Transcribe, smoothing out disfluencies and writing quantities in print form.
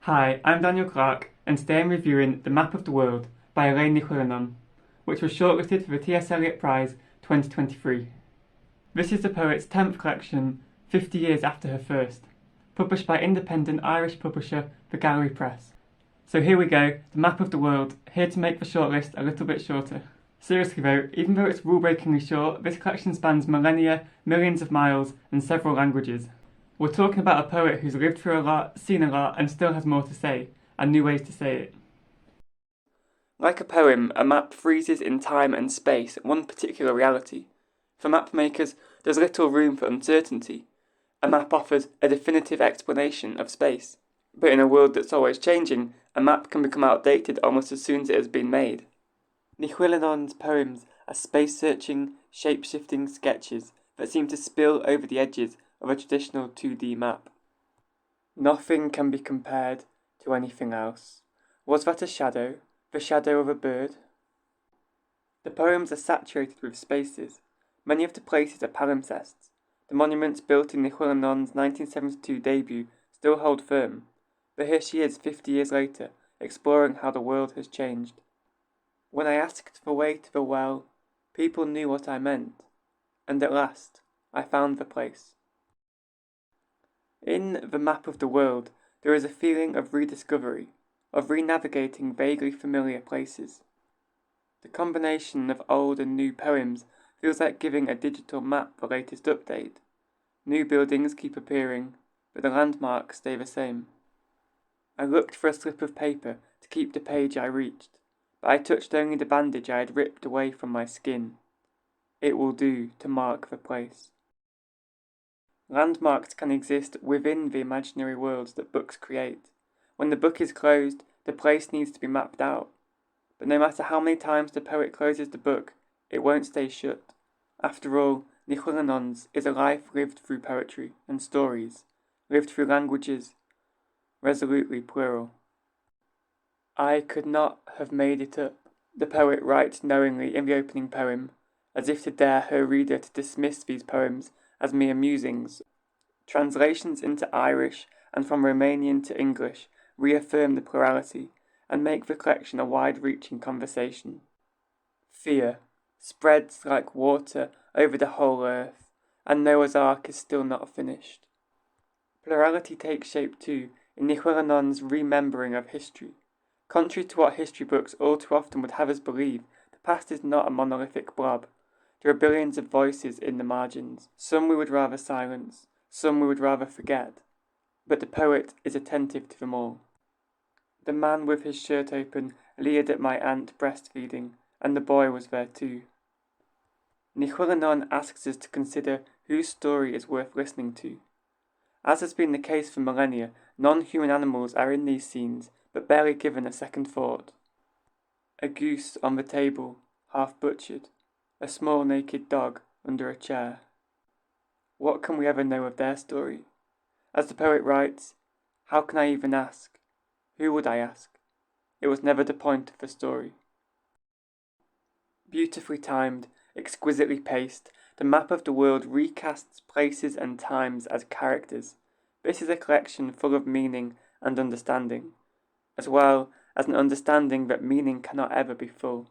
Hi, I'm Daniel Clark, and today I'm reviewing The Map of the World by Elaine Nichulinon, which was shortlisted for the T.S. Eliot Prize 2023. This is the poet's 10th collection, 50 years after her first, published by independent Irish publisher The Gallery Press. So here we go, The Map of the World, here to make the shortlist a little bit shorter. Seriously though, even though it's rule-breakingly short, this collection spans millennia, millions of miles, and several languages. We're talking about a poet who's lived through a lot, seen a lot, and still has more to say, and new ways to say it. Like a poem, a map freezes in time and space one particular reality. For map makers, there's little room for uncertainty. A map offers a definitive explanation of space. But in a world that's always changing, a map can become outdated almost as soon as it has been made. Nichulinon's poems are space-searching, shape-shifting sketches that seem to spill over the edges of a traditional 2D map. Nothing can be compared to anything else. Was that a shadow? The shadow of a bird? The poems are saturated with spaces. Many of the places are palimpsests. The monuments built in Nichulinon's 1972 debut still hold firm, but here she is 50 years later, exploring how the world has changed. When I asked the way to the well, people knew what I meant, and at last I found the place. In The Map of the World, there is a feeling of rediscovery, of re-navigating vaguely familiar places. The combination of old and new poems feels like giving a digital map the latest update. New buildings keep appearing, but the landmarks stay the same. I looked for a slip of paper to keep the page I reached, but I touched only the bandage I had ripped away from my skin. It will do to mark the place. Landmarks can exist within the imaginary worlds that books create. When the book is closed, the place needs to be mapped out. But no matter how many times the poet closes the book, it won't stay shut. After all, Nichulinon's is a life lived through poetry and stories, lived through languages, resolutely plural. I could not have made it up, the poet writes knowingly in the opening poem, as if to dare her reader to dismiss these poems as mere musings. Translations into Irish and from Romanian to English reaffirm the plurality and make the collection a wide-reaching conversation. Fear spreads like water over the whole earth, and Noah's Ark is still not finished. Plurality takes shape too in Nichulinon's remembering of history. Contrary to what history books all too often would have us believe, the past is not a monolithic blob. There are billions of voices in the margins. Some we would rather silence, some we would rather forget, but the poet is attentive to them all. The man with his shirt open leered at my aunt breastfeeding, and the boy was there too. Nichulinon asks us to consider whose story is worth listening to. As has been the case for millennia, non-human animals are in these scenes, but barely given a second thought. A goose on the table, half butchered. A small naked dog under a chair. What can we ever know of their story? As the poet writes, how can I even ask? Who would I ask? It was never the point of the story. Beautifully timed, exquisitely paced, the map of the world recasts places and times as characters. This is a collection full of meaning and understanding, as well as an understanding that meaning cannot ever be full.